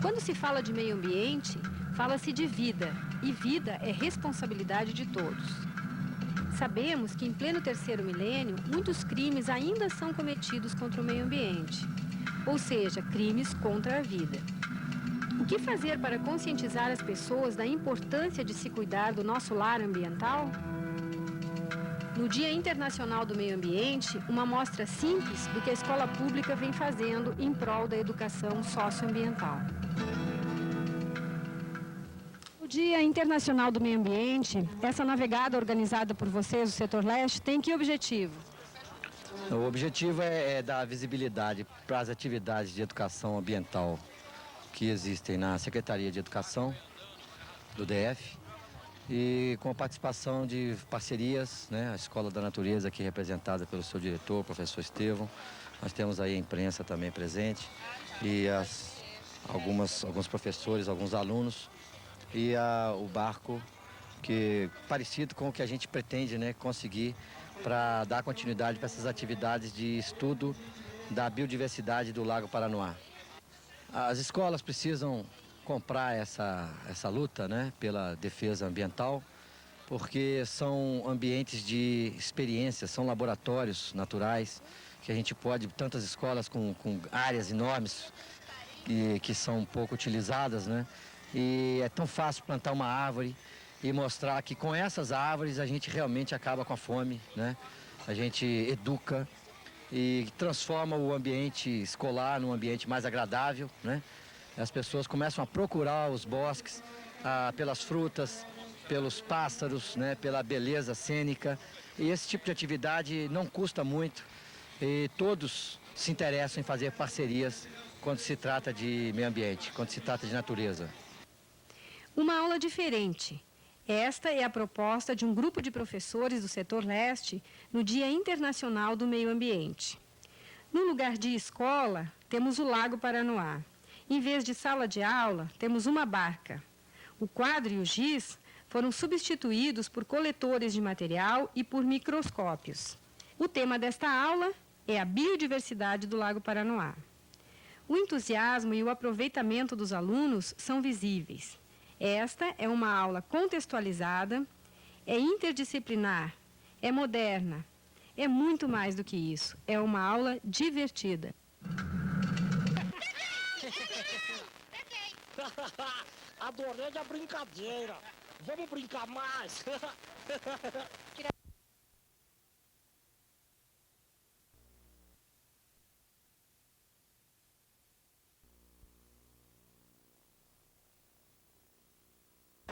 Quando se fala de meio ambiente, fala-se de vida, e vida é responsabilidade de todos. Sabemos que em pleno terceiro milênio, muitos crimes ainda são cometidos contra o meio ambiente, ou seja, crimes contra a vida. O que fazer para conscientizar as pessoas da importância de se cuidar do nosso lar ambiental? No Dia Internacional do Meio Ambiente, uma amostra simples do que a escola pública vem fazendo em prol da educação socioambiental. No Dia Internacional do Meio Ambiente, essa navegada organizada por vocês, o Setor Leste, tem que objetivo? O objetivo é dar visibilidade para as atividades de educação ambiental que existem na Secretaria de Educação do DF e com a participação de parcerias, né? A Escola da Natureza, aqui representada pelo seu diretor, professor Estevão. Nós temos aí a imprensa também presente e alguns professores, alguns alunos e o barco que parecido com o que a gente pretende, né, conseguir para dar continuidade para essas atividades de estudo da biodiversidade do Lago Paranoá. As escolas precisam comprar essa luta, né, pela defesa ambiental, porque são ambientes de experiência, são laboratórios naturais, que a gente pode, tantas escolas com áreas enormes que são pouco utilizadas, né, e é tão fácil plantar uma árvore e mostrar que com essas árvores a gente realmente acaba com a fome, né, a gente educa e transforma o ambiente escolar num ambiente mais agradável, né? As pessoas começam a procurar os bosques pelas frutas, pelos pássaros, né? Pela beleza cênica. E esse tipo de atividade não custa muito e todos se interessam em fazer parcerias quando se trata de meio ambiente, quando se trata de natureza. Uma aula diferente. Esta é a proposta de um grupo de professores do Setor Leste no Dia Internacional do Meio Ambiente. No lugar de escola, temos o Lago Paranoá. Em vez de sala de aula, temos uma barca. O quadro e o giz foram substituídos por coletores de material e por microscópios. O tema desta aula é a biodiversidade do Lago Paranoá. O entusiasmo e o aproveitamento dos alunos são visíveis. Esta é uma aula contextualizada, é interdisciplinar, é moderna, é muito mais do que isso. É uma aula divertida. Adorei a brincadeira. Vamos brincar mais?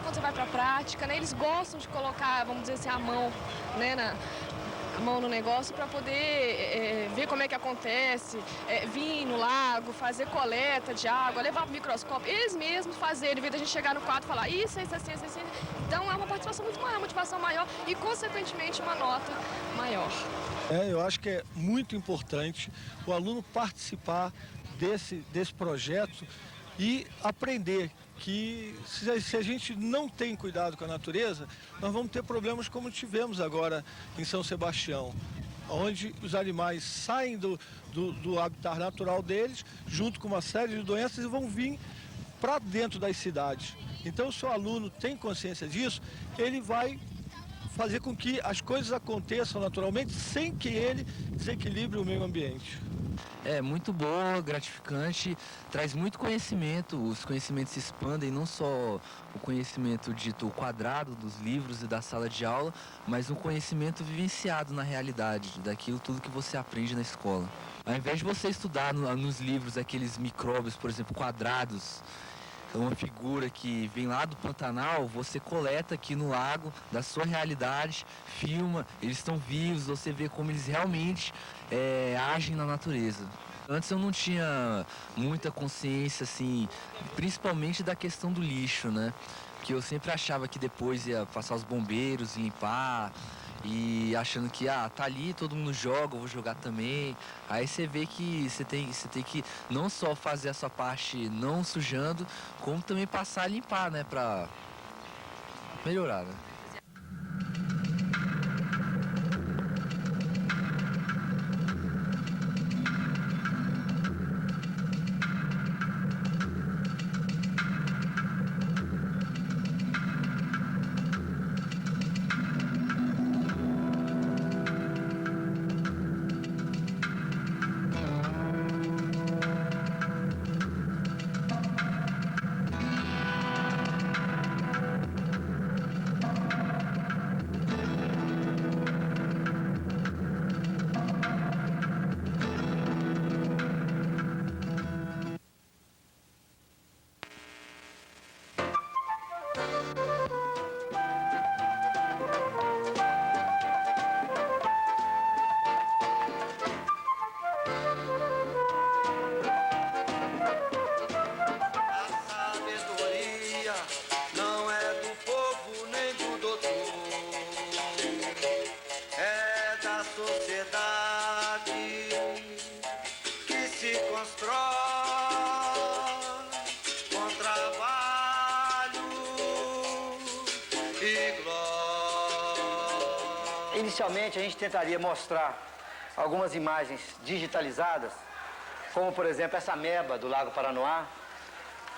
Quando você vai para a prática, né, eles gostam de colocar, vamos dizer assim, a mão, né, a mão no negócio para poder ver como é que acontece, vir no lago, fazer coleta de água, levar para o microscópio, eles mesmos fazerem, em vez da gente chegar no quadro e falar isso, assim. Então é uma participação muito maior, uma motivação maior e, consequentemente, uma nota maior. Eu acho que é muito importante o aluno participar desse projeto e aprender que se a gente não tem cuidado com a natureza, nós vamos ter problemas como tivemos agora em São Sebastião, onde os animais saem do habitat natural deles, junto com uma série de doenças, e vão vir para dentro das cidades. Então, se o aluno tem consciência disso, ele vai fazer com que as coisas aconteçam naturalmente sem que ele desequilibre o meio ambiente. É muito boa, gratificante, traz muito conhecimento, os conhecimentos se expandem, não só o conhecimento dito quadrado dos livros e da sala de aula, mas um conhecimento vivenciado na realidade, daquilo tudo que você aprende na escola. Ao invés de você estudar nos livros aqueles micróbios, por exemplo, quadrados, uma figura que vem lá do Pantanal, você coleta aqui no lago, da sua realidade, filma, eles estão vivos, você vê como eles realmente agem na natureza. Antes eu não tinha muita consciência, assim, principalmente da questão do lixo, né? Que eu sempre achava que depois ia passar os bombeiros, limpar, e achando que, tá ali, todo mundo joga, eu vou jogar também. Aí você vê que você tem que não só fazer a sua parte não sujando, como também passar a limpar, né, pra melhorar, né? Inicialmente, a gente tentaria mostrar algumas imagens digitalizadas, como, por exemplo, essa ameba do Lago Paranoá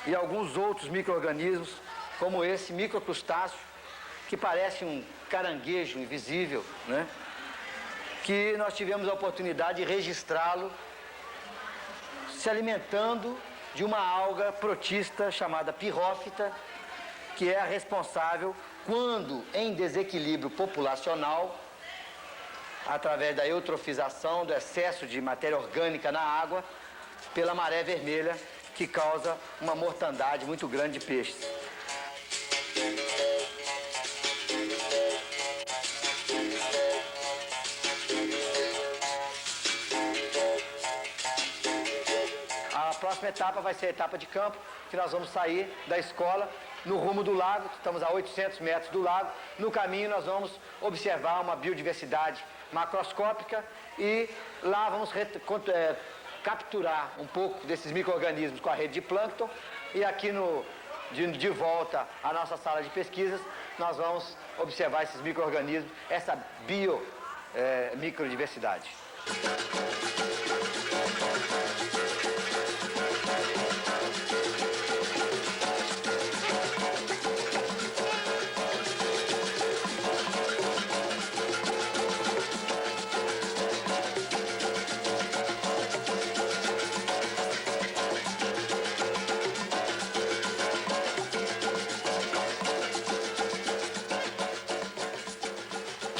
e alguns outros micro-organismos, como esse microcrustáceo, que parece um caranguejo invisível, né? Que nós tivemos a oportunidade de registrá-lo se alimentando de uma alga protista chamada pirrófita, que é a responsável quando, em desequilíbrio populacional, através da eutrofização, do excesso de matéria orgânica na água, pela maré vermelha, que causa uma mortandade muito grande de peixes. A próxima etapa vai ser a etapa de campo, que nós vamos sair da escola no rumo do lago, estamos a 800 metros do lago. No caminho nós vamos observar uma biodiversidade macroscópica e lá vamos capturar um pouco desses micro-organismos com a rede de plâncton e aqui de volta à nossa sala de pesquisas nós vamos observar esses micro-organismos, essa microdiversidade.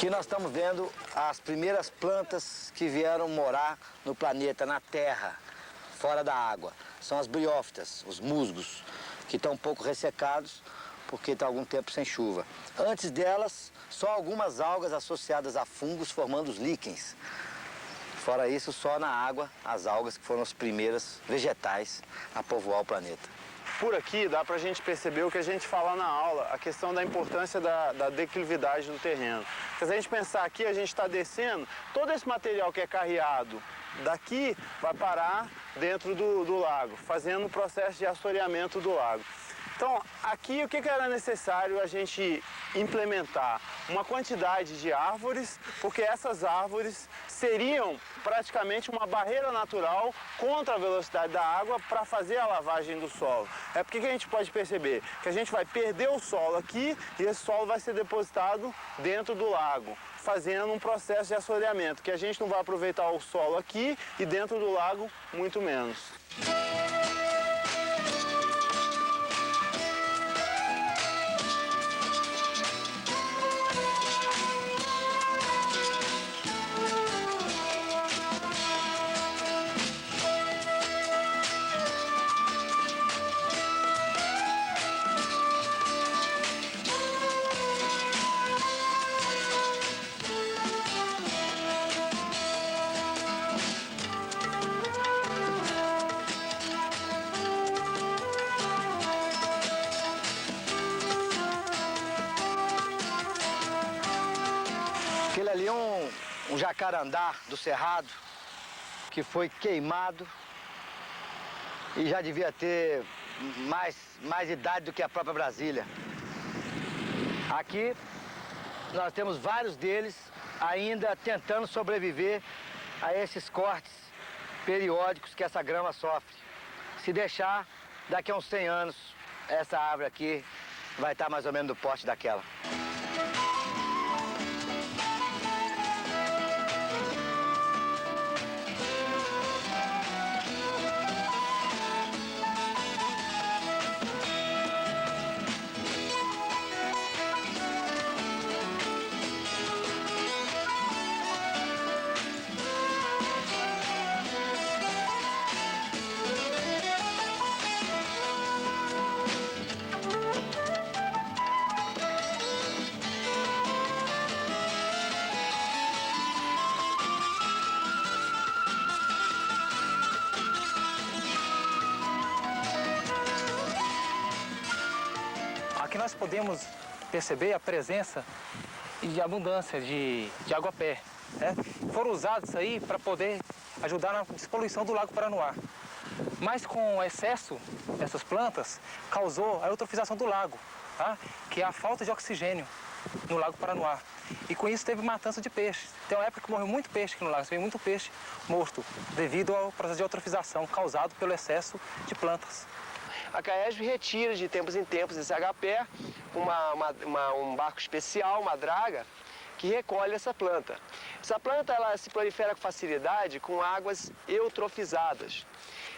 Aqui nós estamos vendo as primeiras plantas que vieram morar no planeta, na terra, fora da água. São as briófitas, os musgos, que estão um pouco ressecados porque estão algum tempo sem chuva. Antes delas, só algumas algas associadas a fungos formando os líquens. Fora isso, só na água, as algas que foram as primeiras vegetais a povoar o planeta. Por aqui dá para a gente perceber o que a gente fala na aula, a questão da importância da declividade do terreno. Porque se a gente pensar aqui, a gente está descendo, todo esse material que é carreado daqui vai parar dentro do lago, fazendo o processo de assoreamento do lago. Então, aqui o que era necessário a gente implementar? Uma quantidade de árvores, porque essas árvores seriam praticamente uma barreira natural contra a velocidade da água para fazer a lavagem do solo. É porque que a gente pode perceber que a gente vai perder o solo aqui e esse solo vai ser depositado dentro do lago, fazendo um processo de assoreamento, que a gente não vai aproveitar o solo aqui e dentro do lago muito menos. Aquele ali é um jacarandá do Cerrado que foi queimado e já devia ter mais idade do que a própria Brasília. Aqui nós temos vários deles ainda tentando sobreviver a esses cortes periódicos que essa grama sofre. Se deixar, daqui a uns 100 anos, essa árvore aqui vai estar mais ou menos do porte daquela. Aqui nós podemos perceber a presença e a abundância de água-pé. Né? Foram usados isso aí para poder ajudar na despoluição do Lago Paranoá. Mas com o excesso dessas plantas, causou a eutrofização do lago, tá? Que é a falta de oxigênio no Lago Paranoá. E com isso teve matança de peixes. Tem uma época que morreu muito peixe aqui no lago, veio muito peixe morto, devido ao processo de eutrofização causado pelo excesso de plantas. A CAESB retira de tempos em tempos esse agapé, um barco especial, uma draga, que recolhe essa planta. Essa planta ela se prolifera com facilidade com águas eutrofizadas.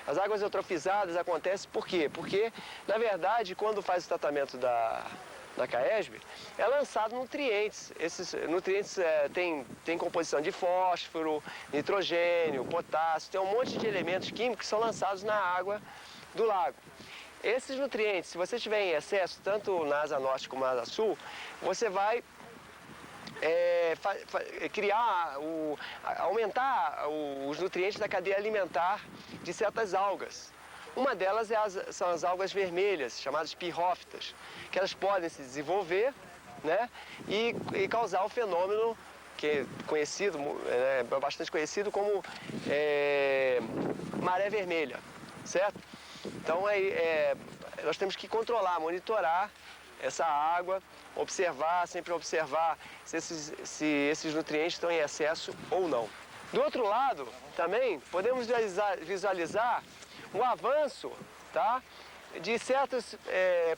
As águas eutrofizadas acontecem por quê? Porque, na verdade, quando faz o tratamento da CAESB, é lançado nutrientes. Esses nutrientes têm composição de fósforo, nitrogênio, potássio, tem um monte de elementos químicos que são lançados na água do lago. Esses nutrientes, se você tiver em excesso, tanto na asa norte como na asa sul, você vai aumentar os nutrientes da cadeia alimentar de certas algas. Uma delas são as algas vermelhas, chamadas pirrófitas, que elas podem se desenvolver, né, e causar o fenômeno que é conhecido, bastante conhecido como maré vermelha, certo? Então nós temos que controlar, monitorar essa água, sempre observar se esses nutrientes estão em excesso ou não. Do outro lado, também, podemos visualizar o avanço, tá, de certas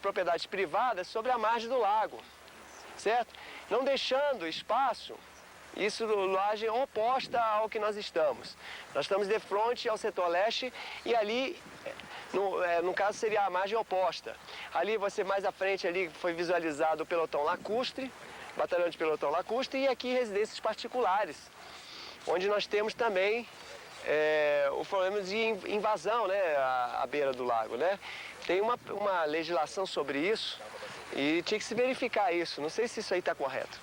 propriedades privadas sobre a margem do lago, certo? Não deixando espaço, isso laje oposta ao que nós estamos. Nós estamos de frente ao setor leste e ali, no caso, seria a margem oposta. Ali, mais à frente, ali foi visualizado o pelotão lacustre, batalhão de pelotão lacustre, e aqui residências particulares, onde nós temos também o problema de invasão, né, à beira do lago, né? Tem uma legislação sobre isso e tinha que se verificar isso. Não sei se isso aí está correto.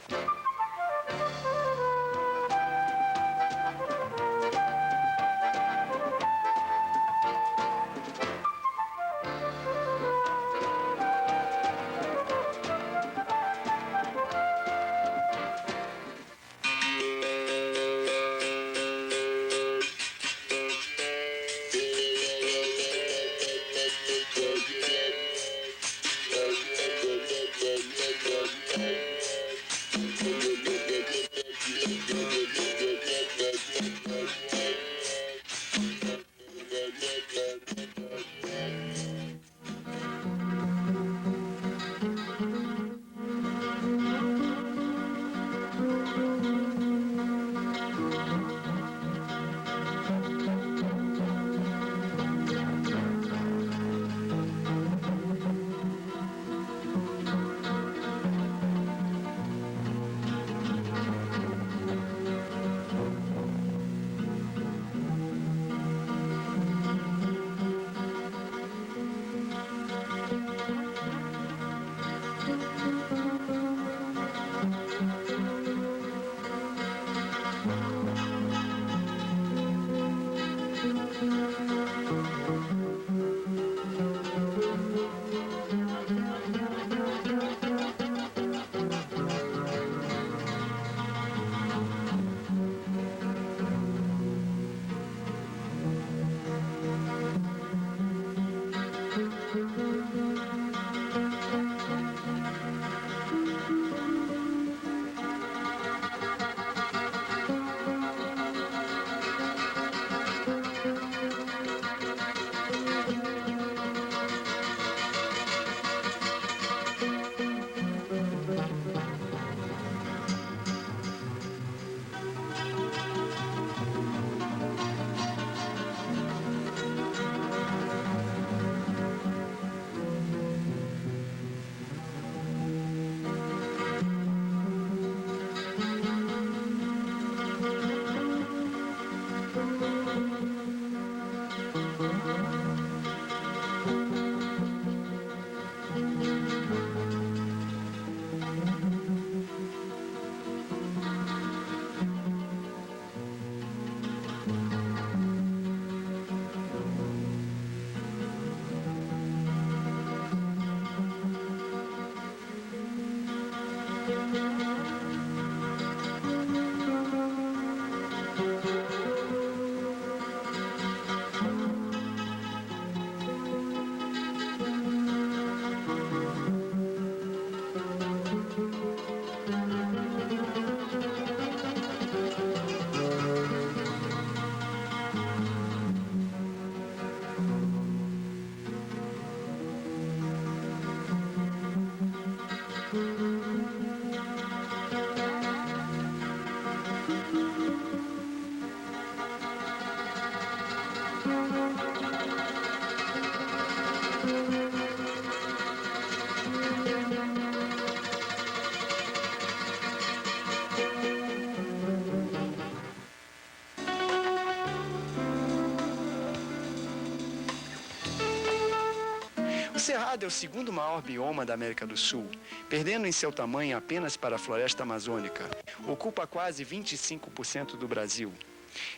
Cerrado é o segundo maior bioma da América do Sul, perdendo em seu tamanho apenas para a floresta amazônica. Ocupa quase 25% do Brasil.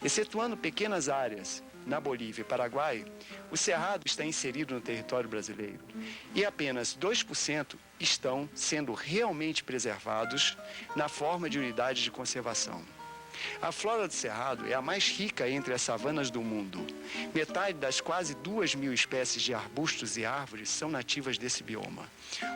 Excetuando pequenas áreas na Bolívia e Paraguai, o Cerrado está inserido no território brasileiro e apenas 2% estão sendo realmente preservados na forma de unidades de conservação. A flora do Cerrado é a mais rica entre as savanas do mundo. Metade das quase 2.000 espécies de arbustos e árvores são nativas desse bioma.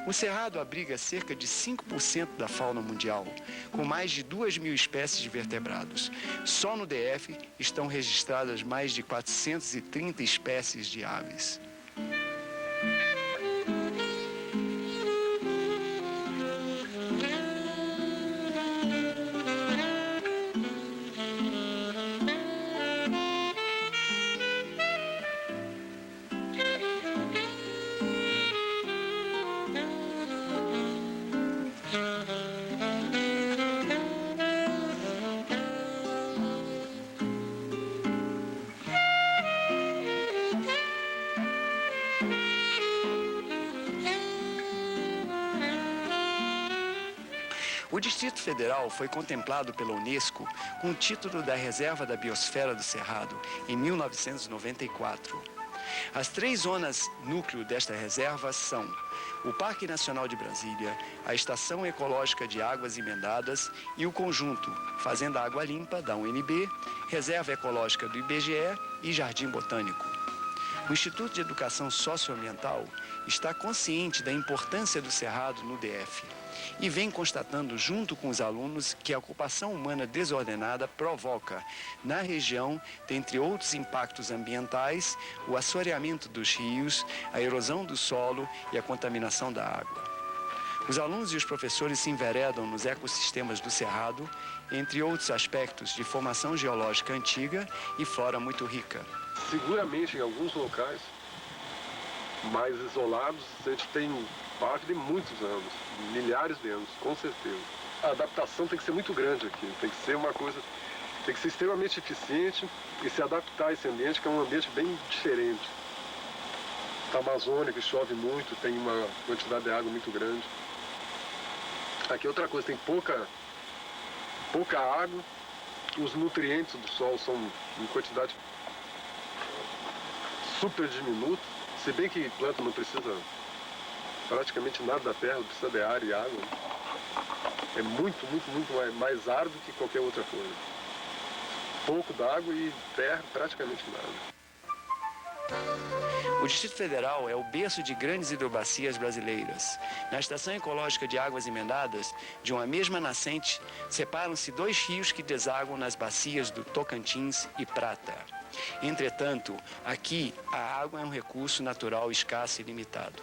O Cerrado abriga cerca de 5% da fauna mundial, com mais de 2.000 espécies de vertebrados. Só no DF estão registradas mais de 430 espécies de aves. O Distrito Federal foi contemplado pela Unesco com o título da Reserva da Biosfera do Cerrado em 1994. As 3 zonas núcleo desta reserva são o Parque Nacional de Brasília, a Estação Ecológica de Águas Emendadas e o conjunto Fazenda Água Limpa, da UNB, Reserva Ecológica do IBGE e Jardim Botânico. O Instituto de Educação Socioambiental está consciente da importância do Cerrado no DF e vem constatando junto com os alunos que a ocupação humana desordenada provoca, na região, dentre outros impactos ambientais, o assoreamento dos rios, a erosão do solo e a contaminação da água. Os alunos e os professores se enveredam nos ecossistemas do Cerrado, entre outros aspectos de formação geológica antiga e flora muito rica. Seguramente, em alguns locais mais isolados, a gente tem parque de muitos anos, milhares de anos, com certeza. A adaptação tem que ser muito grande aqui, tem que ser uma coisa, tem que ser extremamente eficiente e se adaptar a esse ambiente, que é um ambiente bem diferente. A Amazônia, que chove muito, tem uma quantidade de água muito grande. Aqui outra coisa, tem pouca água, os nutrientes do solo são em quantidade super diminuta, se bem que planta não precisa praticamente nada da terra, precisa de ar e água. É muito mais árduo que qualquer outra coisa. Pouco d'água e terra, praticamente nada. O Distrito Federal é o berço de grandes hidrobacias brasileiras. Na Estação Ecológica de Águas Emendadas, de uma mesma nascente, separam-se 2 rios que desaguam nas bacias do Tocantins e Prata. Entretanto, aqui a água é um recurso natural escasso e limitado.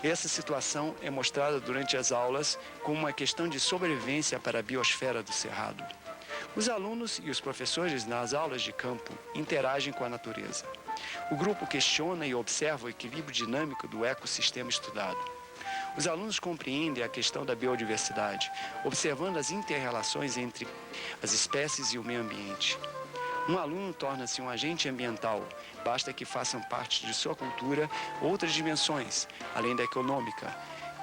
Essa situação é mostrada durante as aulas como uma questão de sobrevivência para a biosfera do Cerrado. Os alunos e os professores nas aulas de campo interagem com a natureza. O grupo questiona e observa o equilíbrio dinâmico do ecossistema estudado. Os alunos compreendem a questão da biodiversidade, observando as inter-relações entre as espécies e o meio ambiente. Um aluno torna-se um agente ambiental, basta que façam parte de sua cultura outras dimensões, além da econômica,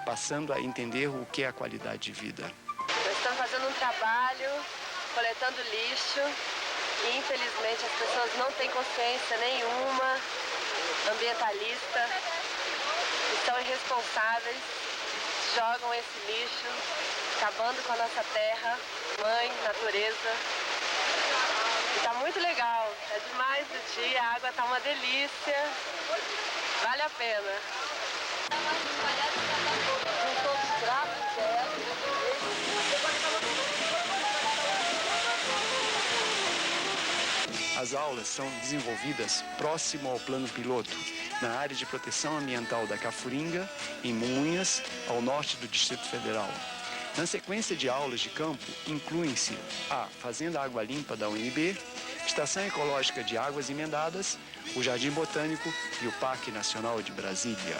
passando a entender o que é a qualidade de vida. Nós estamos fazendo um trabalho, coletando lixo, e infelizmente as pessoas não têm consciência nenhuma, ambientalista, e são irresponsáveis, jogam esse lixo, acabando com a nossa terra, mãe, natureza. E tá muito legal, é demais o dia, a água tá uma delícia, vale a pena. Juntou os trapos, As aulas são desenvolvidas próximo ao plano piloto, na área de proteção ambiental da Cafuringa, em Munhas, ao norte do Distrito Federal. Na sequência de aulas de campo, incluem-se a Fazenda Água Limpa da UNB, Estação Ecológica de Águas Emendadas, o Jardim Botânico e o Parque Nacional de Brasília.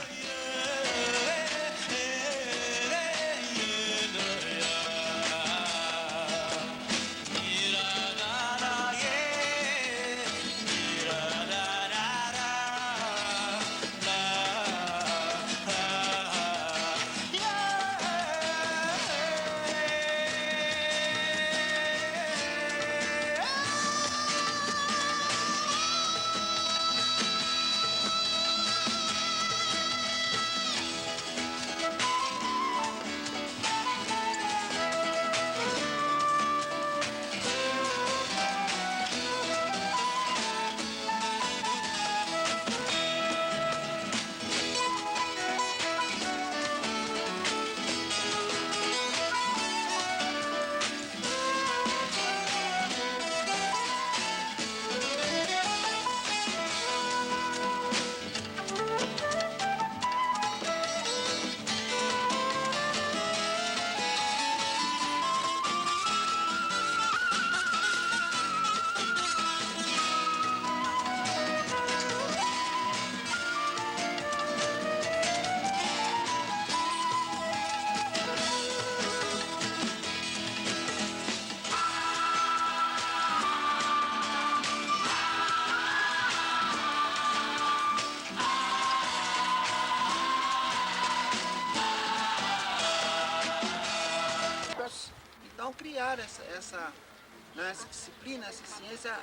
associar essa disciplina, essa ciência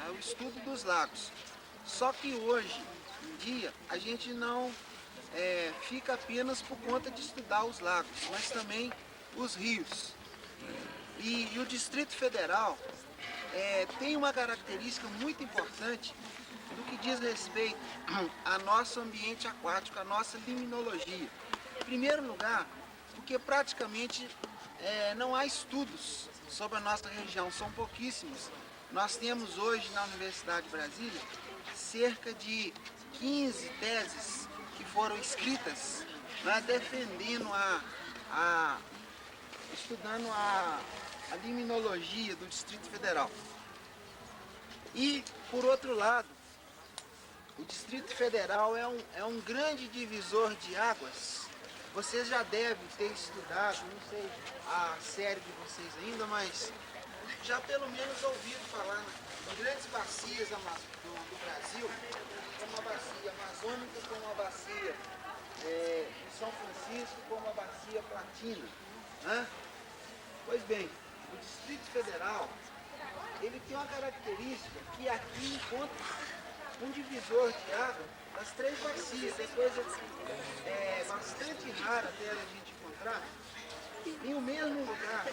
ao estudo dos lagos. Só que hoje em dia a gente não fica apenas por conta de estudar os lagos, mas também os rios. E o Distrito Federal tem uma característica muito importante do que diz respeito ao nosso ambiente aquático, à nossa limnologia. Em primeiro lugar, porque praticamente não há estudos sobre a nossa região, são pouquíssimos. Nós temos hoje na Universidade de Brasília cerca de 15 teses que foram escritas, né, defendendo estudando a limnologia do Distrito Federal. E, por outro lado, o Distrito Federal é um grande divisor de águas. Vocês já devem ter estudado, não sei a série de vocês ainda, mas já pelo menos ouviram falar em grandes bacias do Brasil, como a bacia amazônica, como a bacia de São Francisco, como a bacia Platina. Né? Pois bem, o Distrito Federal, ele tem uma característica que aqui encontra um divisor de água das 3 bacias. É coisa bastante rara até a gente encontrar em um mesmo lugar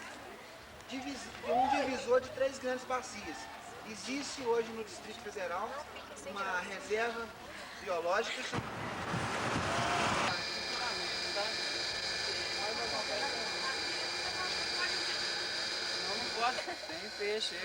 um divisor de 3 grandes bacias. Existe hoje no Distrito Federal uma reserva biológica Tem peixe.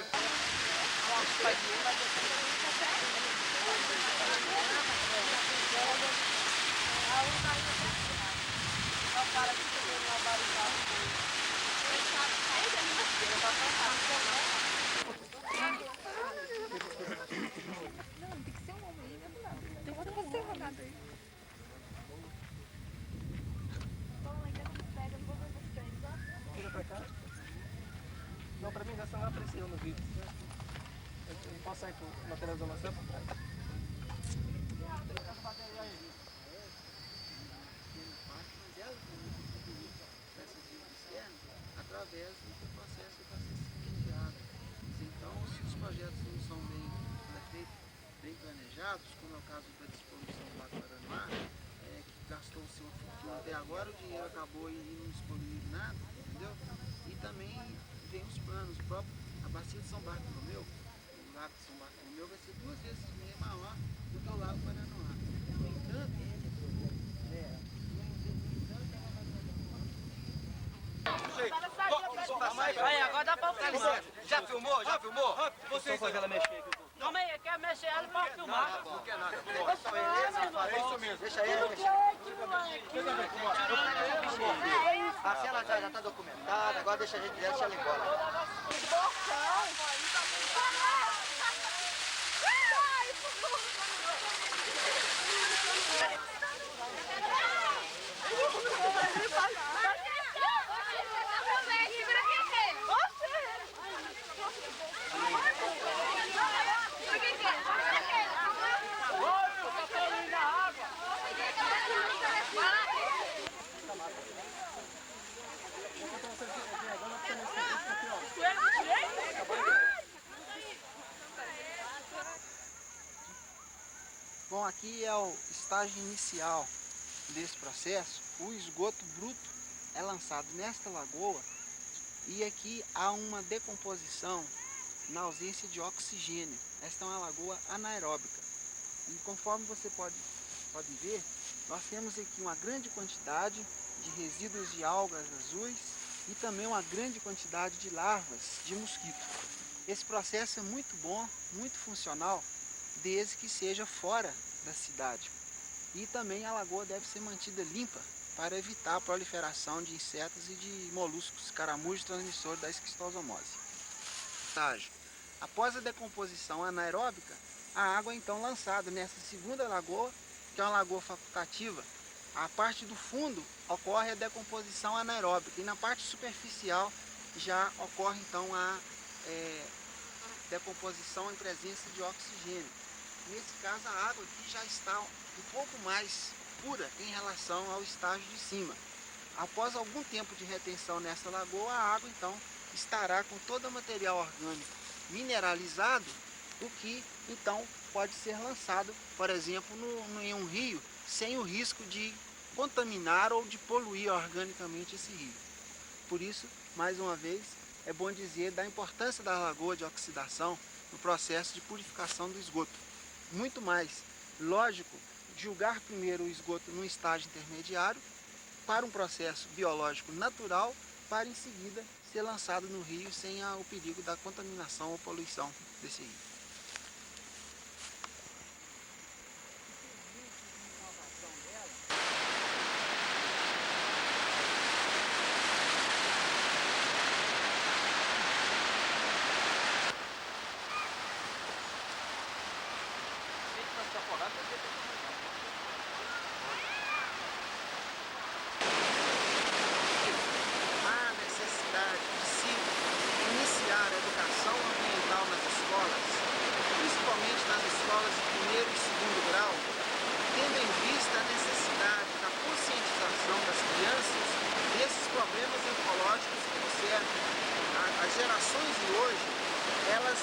Não, pra mim já não apareceu no vídeo. Eu posso sair com a televisão por trás. através do processo de abastecimento de água. Então, se os projetos não são bem planejados, como é o caso da disposição do Lago Paranoá, que gastou-se uma fortuna até agora, o dinheiro acabou e não disponibilizou nada, entendeu? E também vem os planos, a bacia de São Bartolomeu, o Lago de São Bartolomeu vai ser 2 vezes maior do que o Lago Paranoá. No entanto, Aí, agora dá pra filmar. Já filmou? Já filmou? Vocês fazer ela mexer aqui. Calma aí, quer mexer ela pra filmar. Não quer nada. É isso mesmo. Deixa ele mexer. Assim ela já tá documentada, agora deixa a gente deixa ela embora. Bom, aqui é o estágio inicial desse processo. O esgoto bruto é lançado nesta lagoa e aqui há uma decomposição na ausência de oxigênio. Esta é uma lagoa anaeróbica. E conforme você pode ver, nós temos aqui uma grande quantidade de resíduos de algas azuis e também uma grande quantidade de larvas de mosquito. Esse processo é muito bom, muito funcional, desde que seja fora da cidade. E também a lagoa deve ser mantida limpa para evitar a proliferação de insetos e de moluscos, caramujos transmissores da esquistossomose. Após a decomposição anaeróbica, a água é então lançada nessa segunda lagoa, que é uma lagoa facultativa. A parte do fundo ocorre a decomposição anaeróbica e na parte superficial já ocorre então a decomposição em presença de oxigênio. Nesse caso, a água aqui já está um pouco mais pura em relação ao estágio de cima. Após algum tempo de retenção nessa lagoa, a água então estará com todo o material orgânico mineralizado, o que então pode ser lançado, por exemplo, em um rio, sem o risco de contaminar ou de poluir organicamente esse rio. Por isso, mais uma vez, é bom dizer da importância da lagoa de oxidação no processo de purificação do esgoto. Muito mais lógico julgar primeiro o esgoto num estágio intermediário para um processo biológico natural, para em seguida ser lançado no rio sem o perigo da contaminação ou poluição desse rio. Há necessidade de se iniciar a educação ambiental nas escolas, principalmente nas escolas de primeiro e segundo grau, tendo em vista a necessidade da conscientização das crianças desses problemas ecológicos que observam. As gerações de hoje, elas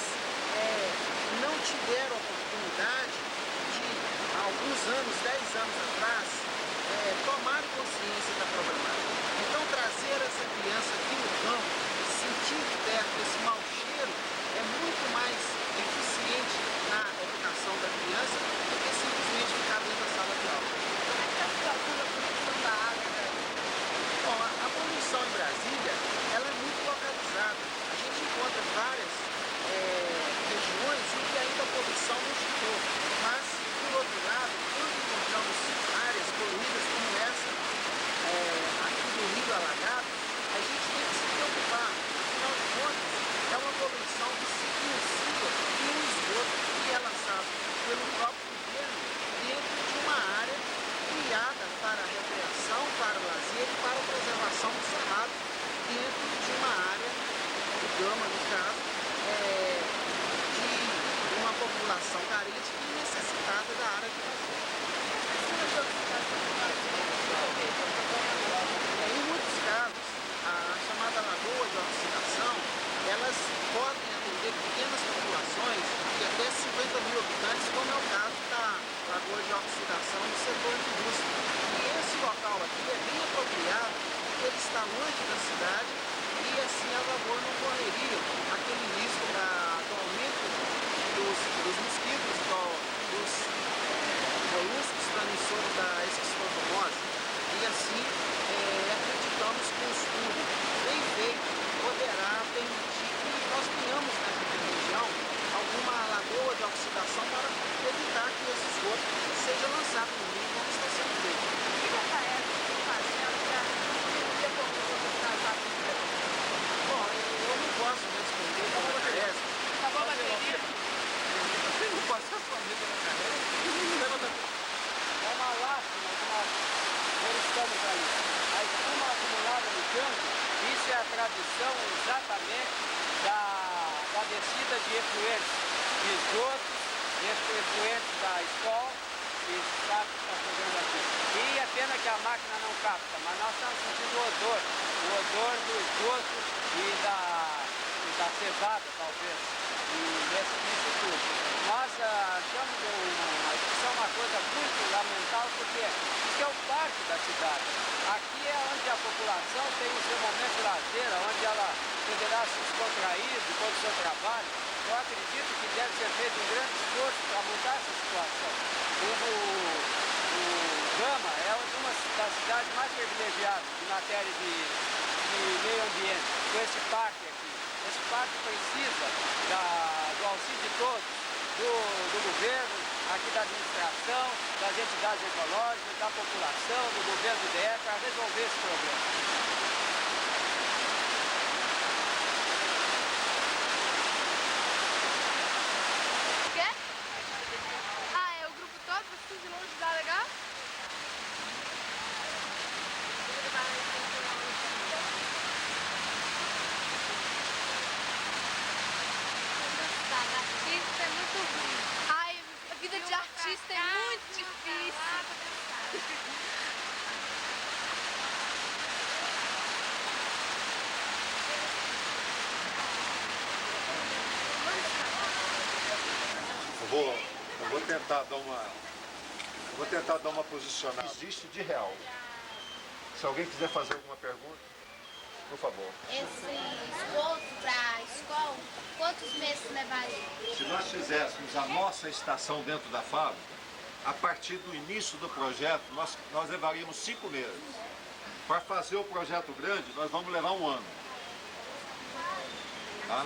não tiveram oportunidade de, há alguns anos, 10 anos atrás, tomar consciência da problemática. Então, trazer essa criança aqui no campo, sentir de perto esse mau cheiro, é muito mais eficiente na educação da criança do que simplesmente ficar dentro da sala de aula. Como é que está a situação da poluição da água, né? Bom, a poluição em Brasília, ela é muito localizada. A gente encontra várias regiões em que ainda a poluição não chegou. Mas, por outro lado, quando encontramos áreas poluídas como essa, aqui do Rio Alagado, a gente tem que se preocupar. Afinal de contas, é uma poluição que se inicia em um esgoto que é lançado pelo próprio governo dentro de uma área criada para a recreação, para o lazer e para a preservação do cerrado, dentro de uma área, de gama no caso, de uma população carente e necessitada da área de lazer. Em muitos casos, a chamada lagoa de oxidação, elas podem atender pequenas populações de até 50 mil habitantes, como é o caso da lagoa de oxidação no setor de indústria. E esse local aqui é bem apropriado, porque ele está longe da cidade e assim a lagoa não correria aquele risco do aumento dos mosquitos, dos moluscos transmissores da esquistossomose. E assim, acreditamos que o estudo bem feito poderá permitir que nós tenhamos nessa região alguma lagoa de oxidação para evitar que esse esgoto seja lançado no rio como está sendo feito. O que essa época está fazendo para diminuir a população do casal? Bom, eu não posso responder pela Caresc. Acabou a bateria? Eu não posso responder pela Caresc. É uma lástima que nós verificamos ali. A espuma acumulada no campo, isso é a tradição exatamente da descida de efluentes de esgoto, efluentes da escola, que está chegando aqui. E é pena que a máquina não capta, mas nós estamos sentindo o odor do esgoto e da cevada, talvez, e nesse tudo. Nós achamos isso é uma coisa muito lamentável, porque isso é o parque da cidade. Aqui é onde a população tem o seu momento de lazer, onde ela poderá se descontrair depois do seu trabalho. Eu acredito que deve ser feito um grande esforço para mudar essa situação. O Gama é uma das cidades mais privilegiadas em matéria de meio ambiente, com esse parque aqui. Esse parque precisa do auxílio de todos, do governo, aqui da administração, das entidades ecológicas, da população, do governo do DF, para resolver esse problema. Quê? É o grupo todo, assim, de longe, dá legal? Artista é muito ruim. Ai, a vida de artista é muito difícil. tentar dar uma posicionada. Existe de real. Se alguém quiser fazer alguma pergunta, por favor. Esse esgoto para a escola, quantos meses levaria? Se nós fizéssemos a nossa estação dentro da fábrica, a partir do início do projeto, nós levaríamos 5 meses. Para fazer o projeto grande, nós vamos levar 1 ano. Tá?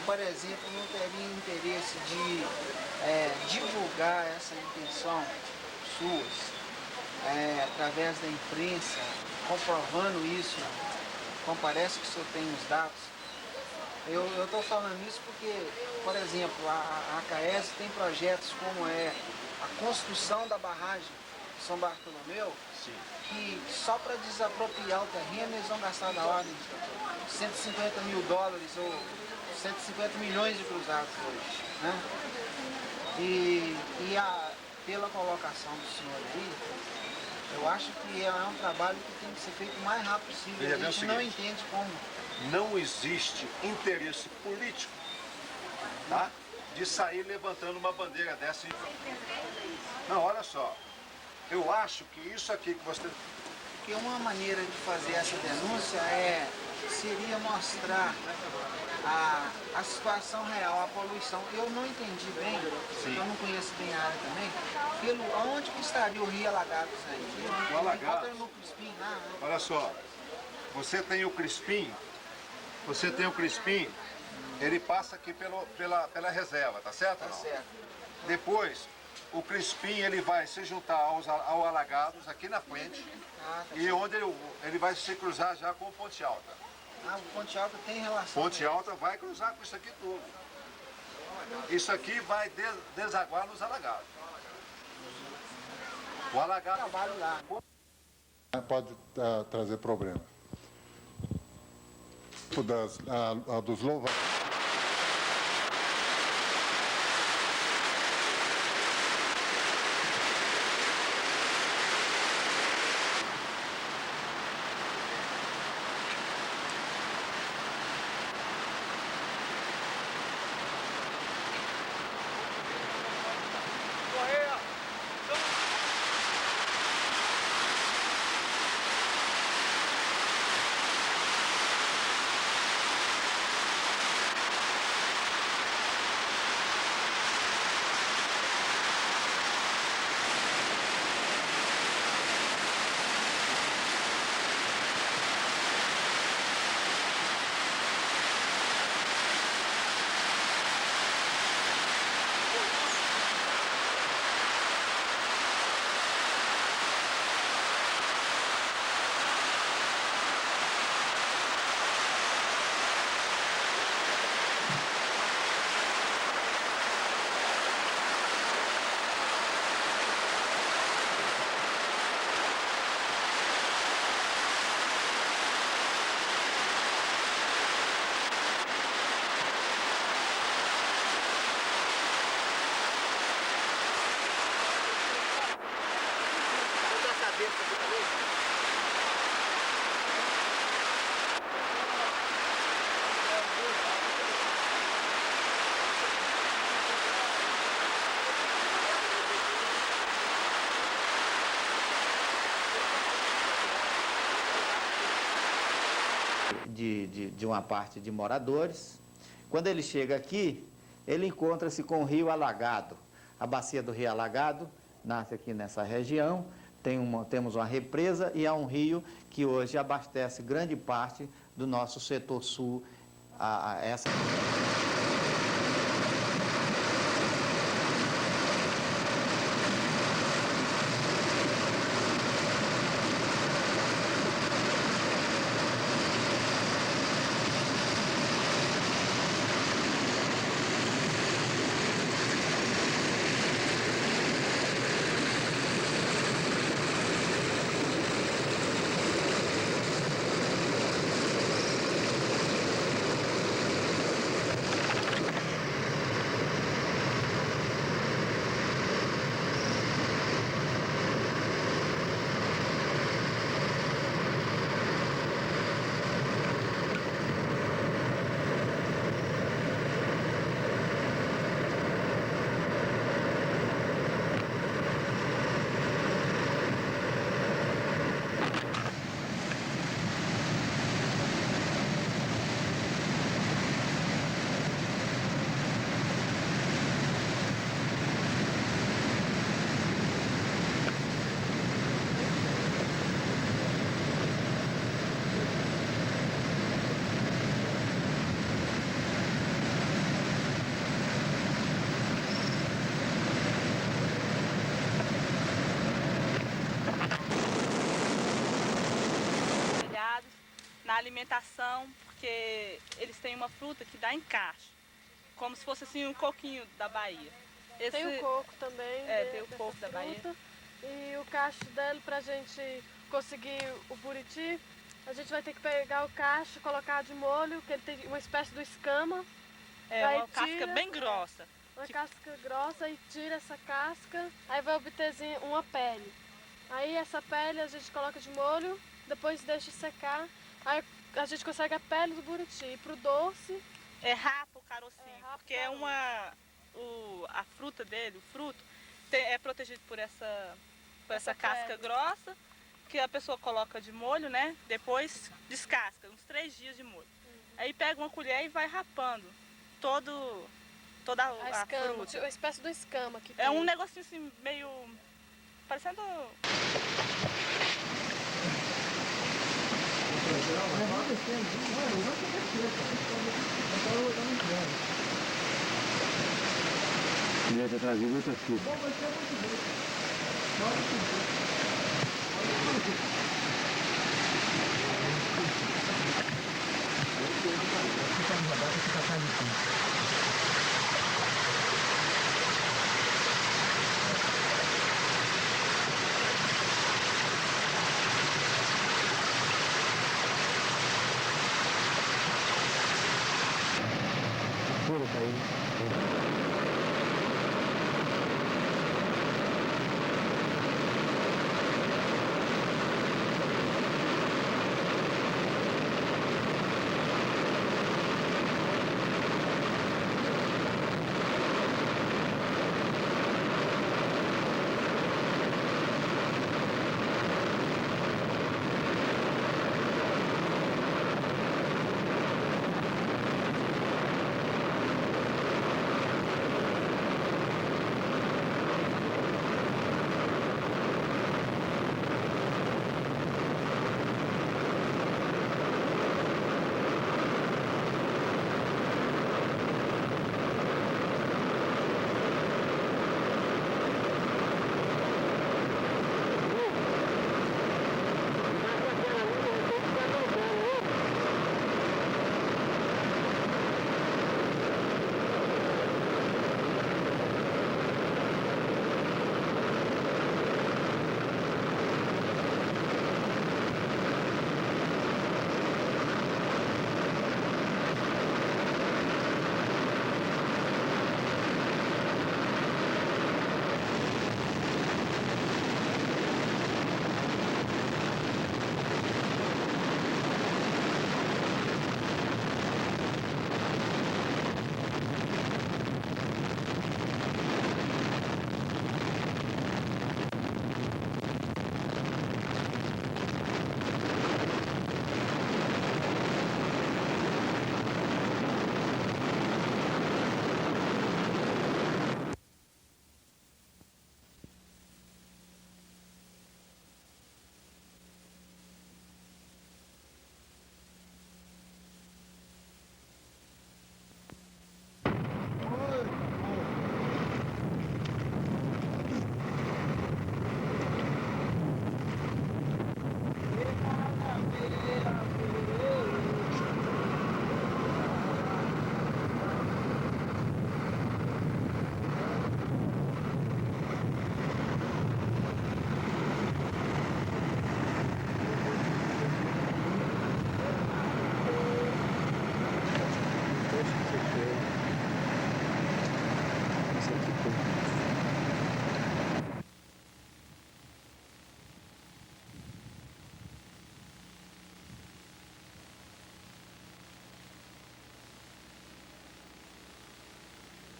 Por exemplo, não teria interesse de divulgar essa intenção suas através da imprensa, comprovando isso, como parece que o senhor tem os dados. Eu estou falando isso porque, por exemplo, a AKS tem projetos como a construção da barragem de São Bartolomeu, que só para desapropriar o terreno eles vão gastar da ordem de 150 mil dólares ou 150 milhões de cruzados hoje, né? Pela colocação do senhor aí, eu acho que é um trabalho que tem que ser feito o mais rápido possível. A gente não entende como. Não existe interesse político, tá? De sair levantando uma bandeira dessa. Não, olha só. Eu acho que isso aqui que você... Porque uma maneira de fazer essa denúncia seria mostrar a situação real, a poluição. Eu não entendi bem, eu não conheço bem a área também, onde que estaria o Rio Alagados aí? O Alagados? No Crispim, lá, né? Olha só, você tem o Crispim, ele passa aqui pela reserva, tá certo? Tá certo. Depois, o Crispim ele vai se juntar ao Alagados aqui na frente, e onde ele vai se cruzar já com o Ponte Alta. O Ponte Alta tem relação. Ponte Alta vai cruzar com isso aqui tudo. Isso aqui vai desaguar nos Alagados. O Alagado... Trabalho lá. Pode trazer problema. Dos louva... De uma parte de moradores. Quando ele chega aqui, ele encontra-se com o Rio Alagado. A bacia do Rio Alagado nasce aqui nessa região, temos uma represa e há um rio que hoje abastece grande parte do nosso setor sul a essa... na alimentação, porque eles têm uma fruta que dá encaixe, como se fosse assim um coquinho da Bahia. Tem o coco também. Tem o coco da Bahia. E o cacho dele, pra gente conseguir o buriti, a gente vai ter que pegar o cacho, colocar de molho, que ele tem uma espécie de escama. Uma casca bem grossa. Uma casca grossa, e tira essa casca, aí vai obter uma pele. Aí essa pele a gente coloca de molho, depois deixa secar, aí a gente consegue a pele do buriti. E pro doce... Rapa o carocinho, porque a fruta dele, o fruto, é protegido por essa casca grossa, que a pessoa coloca de molho, né? Depois descasca, uns 3 dias de molho. Aí pega uma colher e vai rapando toda a escama, fruta. Uma espécie de escama que É um negocinho assim, meio... parecendo... Queria ter trazido outra fita.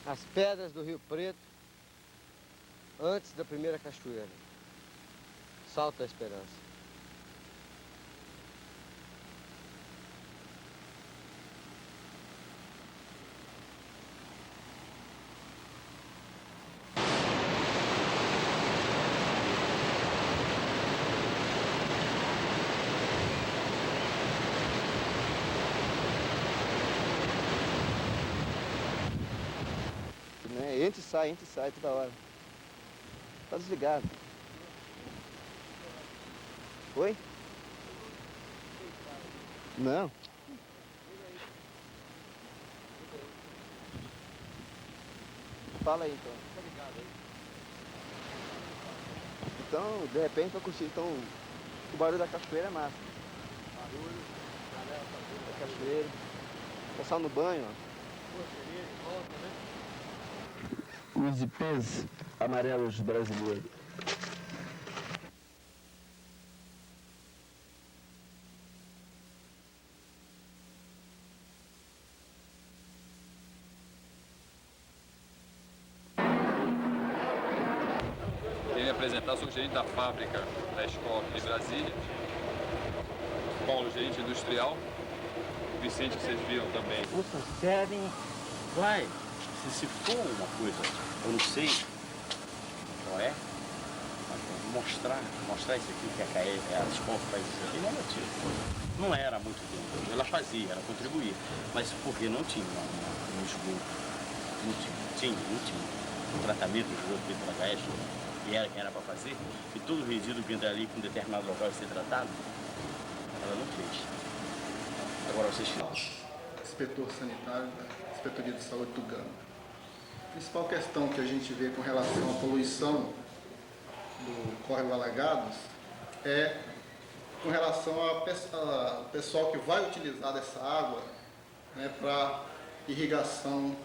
As pedras do Rio Preto, antes da primeira cachoeira. Salto da Esperança. Entra e sai toda hora. Tá desligado. Oi? Não. Fala aí, então. Então, de repente, pra curtir, então, o barulho da cachoeira é massa. Barulho, da cachoeira. Passar no banho, ó. Os ipês amarelos brasileiros. Quem me apresentar, sou o gerente da fábrica da escola de Brasília. Paulo, gerente industrial. O Vicente, vocês viram também. Ouça, servem, vai. Se for uma coisa, eu não sei qual é, mas mostrar isso aqui, que a escola faz isso aqui, não é motivo. Não era muito tempo. Ela fazia, ela contribuía. Mas porque não tinha um esgoto. Não tinha. O tratamento do esgoto feito pela Gaes, que era quem era para fazer, e todo o resíduo vindo ali com um determinado local ser tratado, ela não fez. Agora vocês falam. Inspetor sanitário da Inspetoria de Saúde do Gama. A principal questão que a gente vê com relação à poluição do córrego Alagados é com relação ao pessoal que vai utilizar dessa água, né, para irrigação.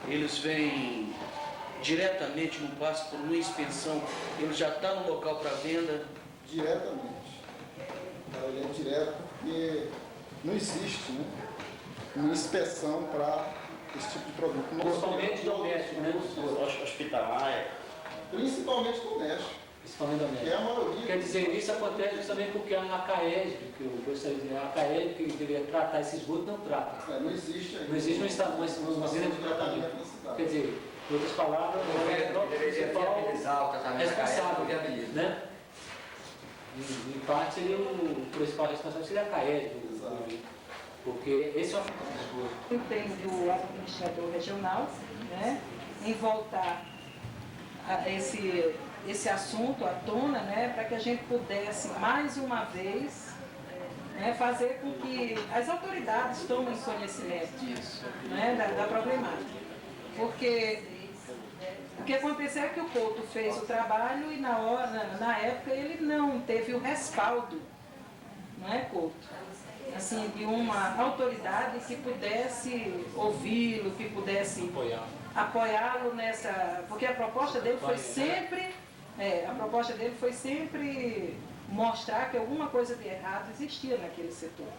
Eles vêm diretamente, não passam por uma inspeção, ele já está no local para venda? Diretamente. Ele é direto porque não existe, né, uma inspeção para esse tipo de produto. Principalmente doméstico, né? Hospitalar. Principalmente doméstico. Principalmente doméstico. Que é a maioria. Quer dizer, isso acontece justamente porque a CAESB, que eu gostaria de dizer, a CAESB que deveria tratar esse esgoto, não trata. Não existe ainda. Não existe uma cena de tratamento. Quer dizer, em outras palavras, o próprio principal responsável, né? Em parte, seria o principal responsável seria a CAESB, porque esse é o empenho do administrador regional, né, em voltar a esse assunto à tona, né, para que a gente pudesse mais uma vez, né, fazer com que as autoridades tomem conhecimento disso, né, da problemática. Porque o que aconteceu é que o Couto fez o trabalho e na época ele não teve o respaldo, não é, Couto? Assim, de uma autoridade que pudesse ouvi-lo, que pudesse apoiá-lo nessa... Porque a proposta dele foi sempre mostrar que alguma coisa de errado existia naquele setor,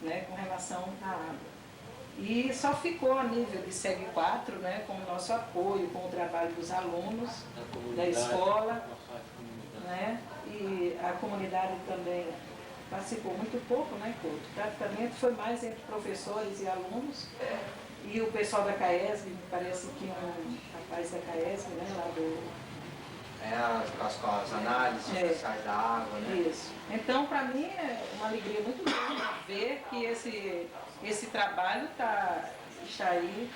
né, com relação à água. E só ficou a nível de SEG 4, né, com o nosso apoio, com o trabalho dos alunos da escola, né, e a comunidade também participou muito pouco, né, Couto? Praticamente foi mais entre professores e alunos. E o pessoal da CAESB, me parece que um rapaz da CAESB, né, lá do... as análises especiais da água, né? Isso. Então, para mim, é uma alegria muito grande ver que esse trabalho está aí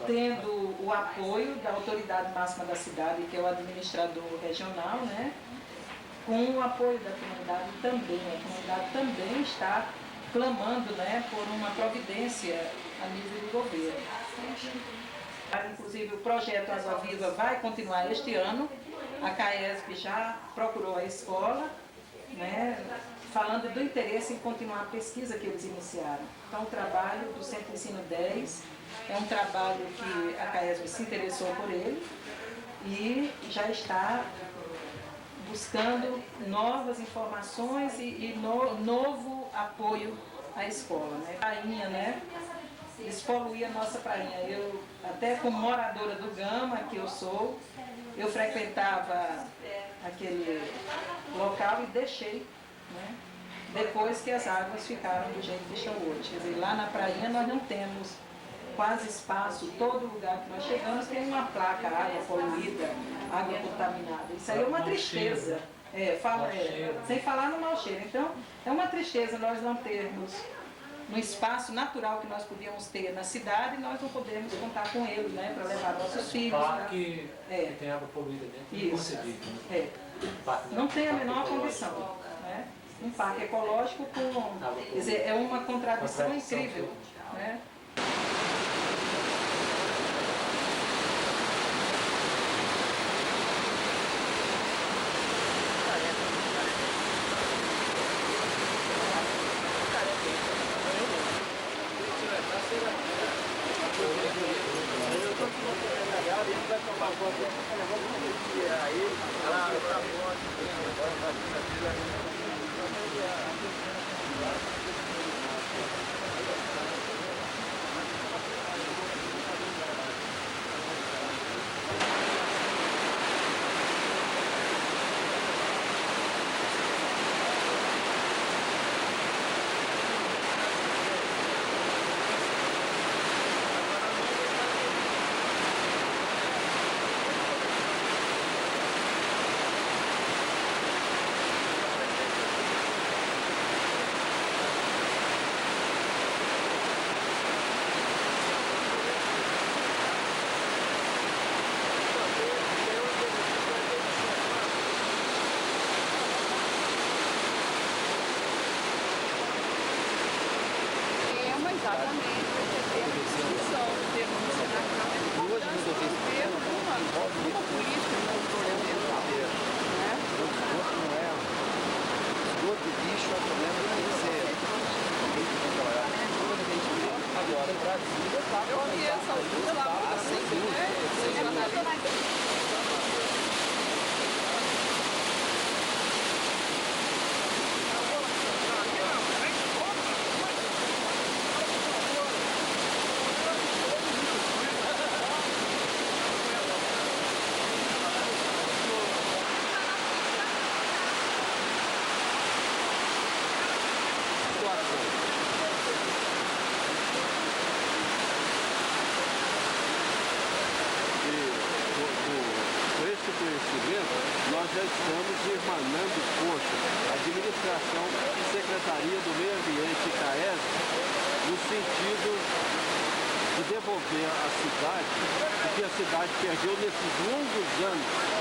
tendo o apoio da autoridade máxima da cidade, que é o administrador regional, né? Com o apoio da comunidade também. A comunidade também está clamando, né, por uma providência a nível do governo. Inclusive, o projeto Água Viva vai continuar este ano. A CAESB já procurou a escola, né, falando do interesse em continuar a pesquisa que eles iniciaram. Então, o trabalho do Centro de Ensino 10 é um trabalho que a CAESB se interessou por ele e já está buscando novas informações e novo apoio à escola, né? Prainha, né? Despoluir a nossa prainha. Eu, até como moradora do Gama, que eu sou, eu frequentava aquele local e deixei, né? Depois que as águas ficaram do jeito que estão hoje. Quer dizer, lá na prainha nós não temos quase espaço, todo lugar que nós chegamos tem uma placa, água poluída, água contaminada. Isso aí é uma tristeza. Sem falar no mau cheiro. Então, é uma tristeza nós não termos no espaço natural que nós podíamos ter na cidade, nós não podemos contar com ele, né, para levar nossos filhos. Que tem água poluída dentro. Isso. Não tem a menor condição, né? um parque ecológico com... Quer dizer, é uma contradição incrível, né? Nós já estamos irmanando forças, administração e Secretaria do Meio Ambiente e CAES, no sentido de devolver à cidade o que a cidade perdeu nesses longos anos